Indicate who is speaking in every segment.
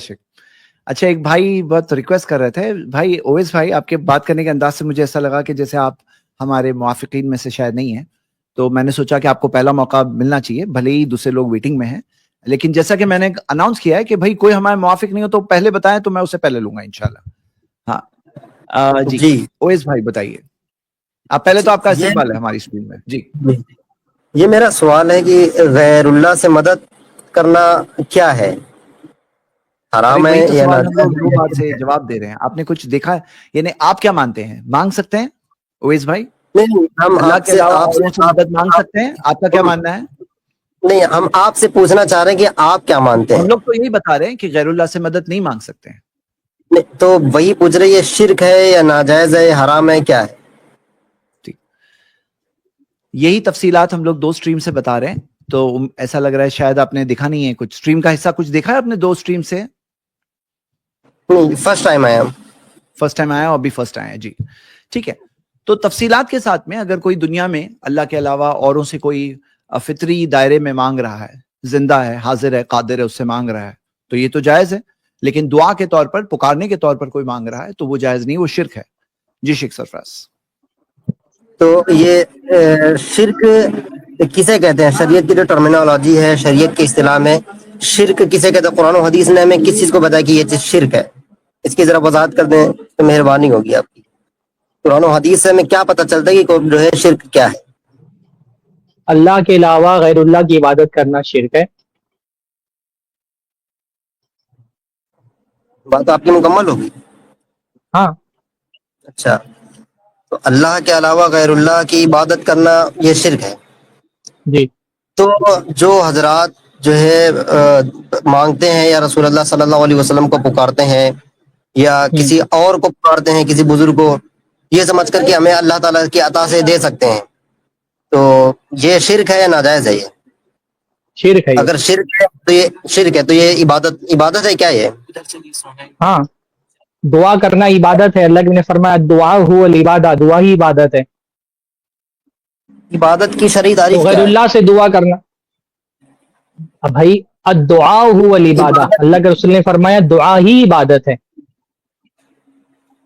Speaker 1: شک۔ اچھا، ایک بھائی بہت ریکویسٹ کر رہے تھے، بھائی اویس بھائی، آپ کے بات کرنے کے انداز سے مجھے ایسا لگا کہ جیسے آپ ہمارے موافقین میں سے شاید نہیں ہیں، تو میں نے سوچا کہ آپ کو پہلا موقع ملنا چاہیے، بھلے ہی دوسرے لوگ ویٹنگ میں ہیں، لیکن جیسا کہ میں نے اناؤنس کیا ہے کہ بھائی کوئی ہمارے موافق نہیں ہو تو پہلے بتائیں تو میں اسے پہلے لوں گا انشاءاللہ۔ ہاں جی اویس بھائی بتائیے، آپ پہلے تو آپ کا استقبال ہے ہماری اسکرین میں جی۔
Speaker 2: یہ میرا سوال ہے کہ غیر اللہ سے مدد کرنا کیا ہے،
Speaker 1: ارے
Speaker 2: حرام ہے
Speaker 1: وہی تو
Speaker 2: یا
Speaker 1: سوال ہم لوگ دو بات
Speaker 2: ناجائز
Speaker 1: سے
Speaker 2: ہے؟
Speaker 1: جواب دے رہے ہیں، آپ نے کچھ دیکھا ہے؟ یعنی آپ کیا مانتے ہیں، مانگ سکتے ہیں اویس بھائی؟
Speaker 2: نہیں، ہم
Speaker 1: اللہ
Speaker 2: آپ
Speaker 1: کے
Speaker 2: سے
Speaker 1: علاوہ اوروں سے مدد مانگ سکتے ہیں؟ آپ کا کیا ماننا ہے؟
Speaker 2: نہیں، ہم آپ سے پوچھنا چاہ رہے ہیں کہ آپ کیا مانتے
Speaker 1: ہم
Speaker 2: ہیں؟
Speaker 1: لوگ تو یہی بتا رہے ہیں کہ غیر اللہ سے مدد نہیں مانگ سکتے ہیں۔
Speaker 2: نہیں، تو وہی پوچھ رہے، یہ شرک ہے یا ناجائز ہے، حرام ہے، کیا ہے؟
Speaker 1: ٹھیک، یہی تفصیلات ہم لوگ دو سٹریم سے بتا رہے ہیں، تو ایسا لگ رہا ہے شاید آپ نے دیکھا نہیں ہے، کچھ سٹریم کا حصہ کچھ دیکھا ہے آپ نے دو سٹریم سے؟
Speaker 2: نہیں، فرسٹ ٹائم آیا ہم۔
Speaker 1: فرسٹ ٹائم آیا اور ابھی فرسٹ آیا جی، ٹھیک ہے۔ تو تفصیلات کے ساتھ میں اگر کوئی دنیا میں اللہ کے علاوہ اوروں سے کوئی فطری دائرے میں مانگ رہا ہے، زندہ ہے، حاضر ہے، قادر ہے، اس سے مانگ رہا ہے تو یہ تو جائز ہے، لیکن دعا کے طور پر، پکارنے کے طور پر کوئی مانگ رہا ہے تو وہ جائز نہیں، وہ شرک ہے جی۔ شیخ سرفراز،
Speaker 2: تو یہ شرک کسے کہتے ہیں؟ شریعت کی جو ٹرمینالوجی ہے، شریعت کی اصطلاح میں شرک کسے کہتے ہیں؟ قرآن و حدیث نے ہمیں کس چیز کو بتایا کہ یہ چیز شرک ہے؟ اس کی ذرا وضاحت کر دیں تو مہربانی ہوگی آپ کی۔ قرآن و حدیث سے ہمیں کیا پتہ چلتا ہے کہ جو ہے شرک کیا ہے؟
Speaker 3: اللہ کے علاوہ غیر اللہ کی عبادت کرنا شرک ہے۔
Speaker 2: بات آپ کی مکمل ہوگی؟
Speaker 3: ہاں،
Speaker 2: اچھا، تو اللہ کے علاوہ غیر اللہ کی عبادت کرنا یہ شرک ہے۔
Speaker 3: جی،
Speaker 2: تو جو حضرات جو ہے مانگتے ہیں یا رسول اللہ صلی اللہ علیہ وسلم کو پکارتے ہیں یا کسی اور کو پکارتے ہیں، کسی بزرگ کو، یہ سمجھ کر کہ ہمیں اللہ تعالیٰ کی عطا سے دے سکتے ہیں، تو یہ شرک ہے یا ناجائز ہے؟ یہ
Speaker 3: شرک ہے یہ۔
Speaker 2: اگر شرک ہے تو یہ شرک ہے تو یہ عبادت ہے کیا یہ؟
Speaker 3: ہاں، دعا کرنا عبادت ہے، اللہ نے فرمایا دعا ہو العبادہ، دعا ہی عبادت ہے۔
Speaker 2: عبادت کی شرعی
Speaker 3: تو
Speaker 2: تعریف
Speaker 3: غیر
Speaker 2: کیا ہے؟
Speaker 3: اللہ سے دعا کرنا، اب بھائی الدعاء هو العبادہ،
Speaker 2: عبادت
Speaker 3: اللہ کے رسول نے فرمایا دعا ہی عبادت ہے۔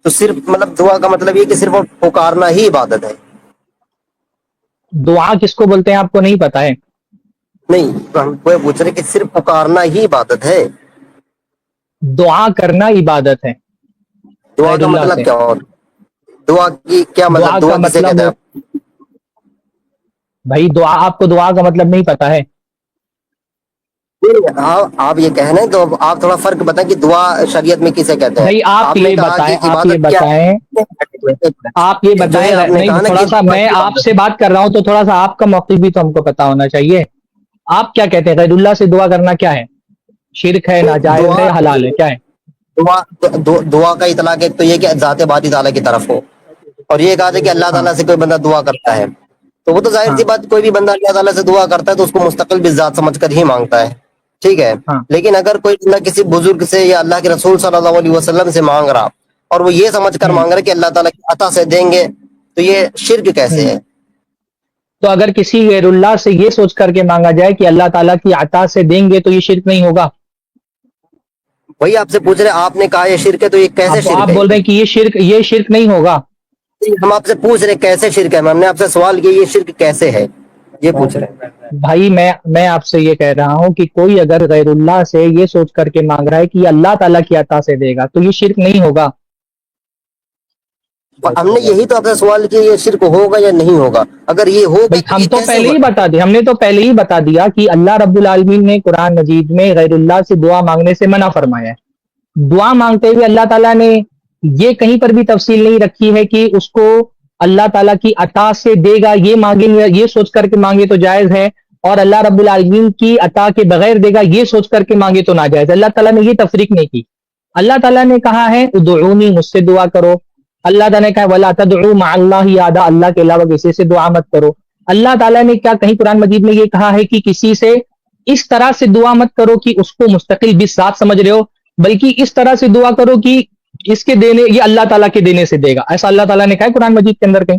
Speaker 2: تو صرف مطلب دعا کا مطلب یہ کہ صرف وہ پکارنا ہی عبادت ہے؟
Speaker 3: دعا کس کو بولتے ہیں آپ کو نہیں پتا ہے؟
Speaker 2: نہیں، ہم کو پوچھ رہے کہ صرف پکارنا ہی عبادت ہے؟
Speaker 3: دعا کرنا عبادت ہے
Speaker 2: دعا
Speaker 3: غیر
Speaker 2: کا
Speaker 3: اللہ
Speaker 2: مطلب
Speaker 3: سے۔
Speaker 2: کیا اور دعا کی کیا
Speaker 3: دعا
Speaker 2: مطلب،
Speaker 3: کا
Speaker 2: دعا کسے
Speaker 3: مطلب،
Speaker 2: کہتے ہیں؟
Speaker 3: بھائی دعا، آپ کو دعا کا مطلب نہیں پتا ہے؟
Speaker 2: آپ یہ کہہ رہے ہیں تو آپ تھوڑا فرق بتائیں کہ دعا شریعت میں کسے کہتے ہیں؟
Speaker 3: بھائی آپ
Speaker 2: آپ نے
Speaker 3: یہ
Speaker 2: کہا
Speaker 3: بتائیں،
Speaker 2: کہ
Speaker 3: آپ یہ
Speaker 2: عبادت کیا
Speaker 3: بتائیں،
Speaker 2: ہے،
Speaker 3: آپ یہ
Speaker 2: جو
Speaker 3: بتائیں،
Speaker 2: ہے آپ نے
Speaker 3: نہیں
Speaker 2: کہا نا
Speaker 3: تھوڑا
Speaker 2: کہ
Speaker 3: سا
Speaker 2: دعا
Speaker 3: میں
Speaker 2: کی
Speaker 3: آپ
Speaker 2: عبادت
Speaker 3: سے بات کر رہا ہوں تو تھوڑا سا آپ کا موقف بھی تو ہم کو پتا ہونا چاہیے۔ آپ کیا کہتے ہیں غیر اللہ سے دعا کرنا کیا ہے؟ شرک ہے،
Speaker 2: ہے۔
Speaker 3: ناجائز ہے، حلال ہے، کیا ہے؟
Speaker 2: دعا کا اطلاق ایک تو یہ کہ ذات باری تعالیٰ کی طرف ہو، اور یہ کہا تھا کہ اللہ
Speaker 3: ہاں
Speaker 2: تعالیٰ سے کوئی بندہ دعا کرتا ہے تو وہ تو ظاہر
Speaker 3: ہاں
Speaker 2: سی بات، کوئی بھی بندہ اللہ تعالیٰ سے دعا کرتا ہے تو اس کو مستقل بالذات سمجھ کر ہی مانگتا ہے، ٹھیک ہے۔
Speaker 3: ہاں
Speaker 2: لیکن اگر کوئی بندہ کسی بزرگ سے یا اللہ کے رسول صلی اللہ علیہ وسلم سے مانگ رہا اور وہ یہ سمجھ کر مانگ رہا کہ اللہ تعالیٰ کی عطا سے دیں گے، تو یہ شرک کیسے ہے؟
Speaker 3: تو اگر کسی غیر اللہ سے یہ سوچ کر کے مانگا جائے کہ اللہ تعالیٰ کی عطا سے دیں گے تو یہ شرک نہیں ہوگا؟
Speaker 2: وہی آپ سے پوچھ رہے، آپ نے کہا یہ شرک ہے تو یہ کیسے
Speaker 3: آپ
Speaker 2: شرک ہے؟
Speaker 3: بول رہے ہیں کہ یہ شرک نہیں ہوگا؟
Speaker 2: ہم آپ سے پوچھ رہے کیسے شرک ہے، ہم نے آپ سے سوال کیا یہ شرک کیسے ہے، یہ پوچھ رہے ہیں۔
Speaker 3: بھائی میں آپ سے یہ کہہ رہا ہوں کہ کوئی اگر غیر اللہ سے یہ سوچ کر کے مانگ رہا ہے کہ یہ اللہ تعالیٰ کی عطا سے دے گا تو یہ شرک نہیں ہوگا؟
Speaker 2: ہم نے یہی تو آپ سے سوال کیا یہ شرک ہوگا یا نہیں ہوگا، اگر یہ ہوگا
Speaker 3: بھائی
Speaker 2: تو
Speaker 3: ہم
Speaker 2: یہ
Speaker 3: تو
Speaker 2: کیسے
Speaker 3: پہلے
Speaker 2: ہوا؟
Speaker 3: ہی بتا دیا، ہم نے تو پہلے ہی بتا دیا کہ اللہ رب العالمین نے قرآن مجید میں غیر اللہ سے دعا مانگنے سے منع فرمایا ہے۔ دعا مانگتے ہوئے اللہ تعالیٰ نے یہ کہیں پر بھی تفصیل نہیں رکھی ہے کہ اس کو اللہ تعالیٰ کی عطا سے دے گا، یہ مانگیں گے، یہ سوچ کر کے مانگے تو جائز ہے، اور اللہ رب العالمین کی عطا کے بغیر دے گا یہ سوچ کر کے مانگے تو ناجائز ہے۔ اللہ تعالیٰ نے یہ تفریق نہیں کی۔ اللہ تعالیٰ نے کہا ہے ادعونی، مجھ سے دعا کرو۔ اللہ تعالیٰ نے کہا ولا تدعوا مع اللہ احدا، اللہ کے علاوہ کسی سے دعا مت کرو۔ اللہ تعالیٰ نے کیا کہیں قرآن مجید میں یہ کہا ہے کہ کسی سے اس طرح سے دعا مت کرو کہ اس کو مستقل بالذات سمجھ رہے ہو، بلکہ اس طرح سے دعا کرو کہ اس کے دینے، یہ اللہ تعالیٰ کے دینے سے دے گا، ایسا اللہ تعالیٰ نے کہا ہے قرآن مجید کے اندر کہیں؟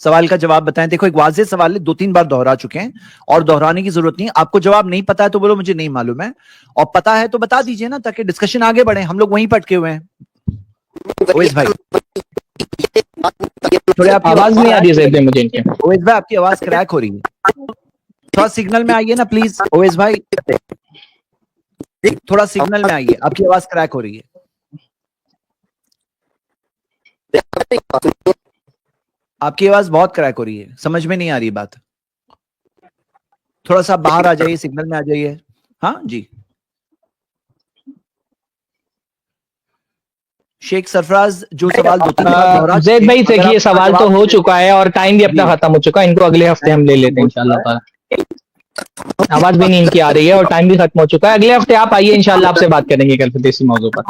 Speaker 1: سوال کا جواب بتائیں. دیکھو ایک واضح سوال ہے, 2-3 بار دہرا چکے ہیں اور دہرانے کی ضرورت نہیں. آپ کو جواب نہیں پتا ہے تو بولو مجھے نہیں معلوم ہے, اور پتا ہے تو بتا دیجئے نا, تاکہ ڈسکشن آگے بڑھے. ہم لوگ وہیں پٹکے ہوئے ہیں. اویس بھائی تھوڑے آپ کی
Speaker 3: آواز نہیں آ رہی ہے مجھے ان کی.
Speaker 1: اویس بھائی آپ کی آواز کریک ہو رہی ہے, تھوڑا سگنل میں آئیے نا پلیز. اویس بھائی تھوڑا سگنل میں آئیے, آپ کی آواز کریک ہو رہی ہے. آپ کی آواز بہت کریک ہو رہی ہے, سمجھ میں نہیں آ رہی بات. تھوڑا سا باہر آ جائیے, سگنل میں آ جائیے. ہاں جی شیخ سرفراز, جو سوال 2-3 بار دہرا
Speaker 3: زید بھائی دیکھیے سوال تو ہو چکا ہے اور ٹائم بھی اپنا
Speaker 1: جی.
Speaker 3: ختم ہو چکا ہے. ان کو اگلے ہفتے ہم لے لیتے ہیں انشاءاللہ تعالی. آواز بھی نہیں ان کی آ رہی ہے اور ٹائم بھی ختم ہو چکا ہے. اگلے ہفتے آپ آئیے انشاءاللہ, آپ سے بات کریں گے کل اسی موضوع پر.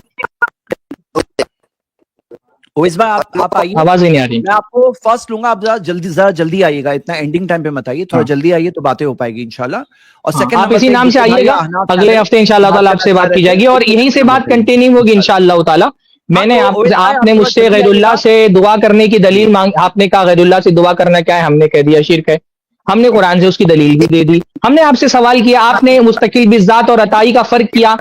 Speaker 1: اویس بھائی آپ آئیے,
Speaker 3: آواز ہی نہیں آ رہی.
Speaker 1: میں آپ کو فرسٹ لوں گا. آپ ذرا جلدی آئیے گا, اتنا اینڈنگ ٹائم پہ مت آئیے, تھوڑا جلدی آئیے تو باتیں ہو پائے گی انشاءاللہ. اور سیکنڈ
Speaker 3: آپ اسی نام سے آئیے گا, اگلے ہفتے انشاءاللہ تعالی آپ سے بات کی جائے گی اور یہیں سے بات کنٹینیو ہوگی انشاءاللہ تعالی. میں نے آپ نے مجھ سے غیر اللہ سے دعا کرنے کی دلیل مانگ, آپ نے کہا غیر اللہ سے دعا کرنا کیا ہے, ہم نے کہہ دیا شرک ہے. ہم نے قرآن سے اس کی دلیل بھی دے دی. ہم نے آپ سے سوال کیا, آپ نے مستقل بالذات اور عطائی کا فرق کیا.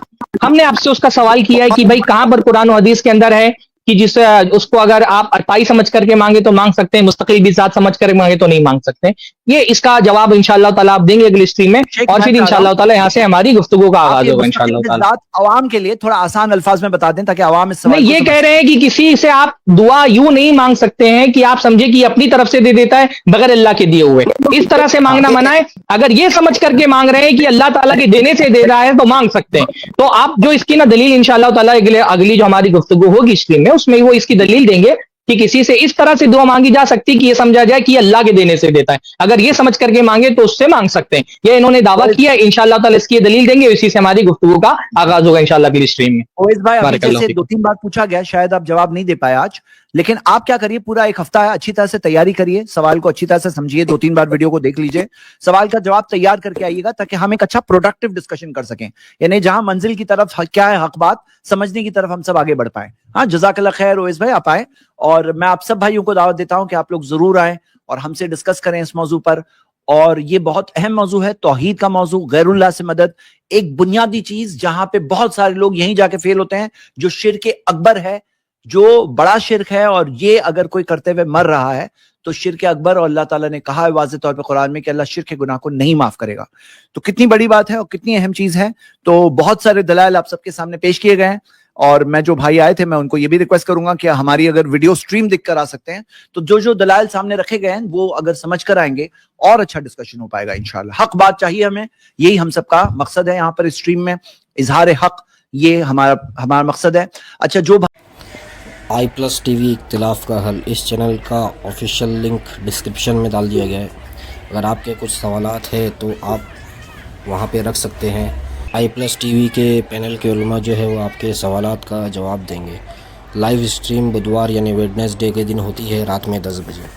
Speaker 3: ہم نے آپ سے اس کا سوال کیا ہے کہ بھائی کہاں پر قرآن و حدیث کے اندر ہے کہ جس اس کو اگر آپ عطائی سمجھ کر کے مانگے تو مانگ سکتے ہیں, مستقل بالذات سمجھ کر مانگے تو نہیں مانگ سکتے. یہ اس کا جواب انشاءاللہ تعالی آپ دیں گے اگلی اسٹریم میں, اور پھر انشاءاللہ تعالی یہاں سے ہماری گفتگو کا آغاز ہوگا انشاءاللہ تعالی.
Speaker 1: عوام کے لیے تھوڑا آسان الفاظ میں بتا دیں تاکہ عوام اس
Speaker 3: نہیں,
Speaker 1: سوال
Speaker 3: یہ کہہ رہے ہیں کہ کسی سے آپ دعا یوں نہیں مانگ سکتے ہیں کہ آپ سمجھے کہ اپنی طرف سے دے دیتا ہے بغیر اللہ کے دیے ہوئے. اس طرح سے مانگنا منع ہے. اگر یہ سمجھ کر کے مانگ رہے ہیں کہ اللہ تعالیٰ کے دینے سے دے رہا ہے تو مانگ سکتے ہیں. تو آپ جو اس کی نا دلیل انشاءاللہ تعالیٰ اگلی جو ہماری گفتگو ہوگی اسٹریم میں, اس میں وہ اس کی دلیل دیں گے کہ کسی سے اس طرح سے دعا مانگی جا سکتی کہ یہ سمجھا جائے کہ یہ اللہ کے دینے سے دیتا ہے. اگر یہ سمجھ کر کے مانگے تو اس سے مانگ سکتے ہیں. یہ انہوں نے دعویٰ کیا ہے, انشاءاللہ تعالیٰ اس کی دلیل دیں گے, اسی سے ہماری گفتگو کا آغاز ہوگا انشاءاللہ اگلی اسٹریم میں.
Speaker 1: اویس بھائی ابھی
Speaker 3: بارک اللہ
Speaker 1: جیسے
Speaker 3: فیک.
Speaker 1: 2-3 بار پوچھا گیا, شاید آپ جواب نہیں دے پائے آج, لیکن آپ کیا کریے, پورا ایک ہفتہ ہے, اچھی طرح سے تیاری کریے, سوال کو اچھی طرح سے سمجھیے, 2-3 بار ویڈیو کو دیکھ لیجئے, سوال کا جواب تیار کر کے آئیے گا تاکہ ہم ایک اچھا پروڈکٹیو ڈسکشن کر سکیں. یعنی جہاں منزل کی طرف کیا ہے حق بات سمجھنے کی طرف ہم سب آگے بڑھ پائیں. ہاں جزاک اللہ خیر اویس بھائی, آپ آئیں, اور میں آپ سب بھائیوں کو دعوت دیتا ہوں کہ آپ لوگ ضرور آئیں اور ہم سے ڈسکس کریں اس موضوع پر. اور یہ بہت اہم موضوع ہے, توحید کا موضوع, غیر اللہ سے مدد, ایک بنیادی چیز جہاں پہ بہت سارے لوگ یہیں جا کے فیل ہوتے ہیں, جو شرک اکبر ہے, جو بڑا شرک ہے. اور یہ اگر کوئی کرتے ہوئے مر رہا ہے تو شرک اکبر, اور اللہ تعالیٰ نے کہا ہے واضح طور پہ قرآن میں کہ اللہ شرک کے گناہ کو نہیں معاف کرے گا. تو کتنی بڑی بات ہے اور کتنی اہم چیز ہے. تو بہت سارے دلائل آپ سب کے سامنے پیش کیے گئے ہیں, اور میں جو بھائی آئے تھے میں ان کو یہ بھی ریکویسٹ کروں گا کہ ہماری اگر ویڈیو سٹریم دیکھ کر آ سکتے ہیں تو جو دلائل سامنے رکھے گئے ہیں وہ اگر سمجھ کر آئیں گے اور اچھا ڈسکشن ہو پائے گا انشاءاللہ. حق بات چاہیے ہمیں, یہی ہم سب کا مقصد ہے یہاں پر اسٹریم میں, اظہار حق, یہ ہمارا مقصد ہے. اچھا جو
Speaker 4: آئی پلس ٹی وی اختلاف کا حل, اس چینل کا آفیشیل لنک ڈسکرپشن میں ڈال دیا گیا ہے. اگر آپ کے کچھ سوالات ہیں تو آپ وہاں پہ رکھ سکتے ہیں. آئی پلس ٹی وی کے پینل کے علماء جو ہے وہ آپ کے سوالات کا جواب دیں گے. لائیو اسٹریم بدوار یعنی ویڈنسڈے کے دن ہوتی ہے رات میں 10 بجے.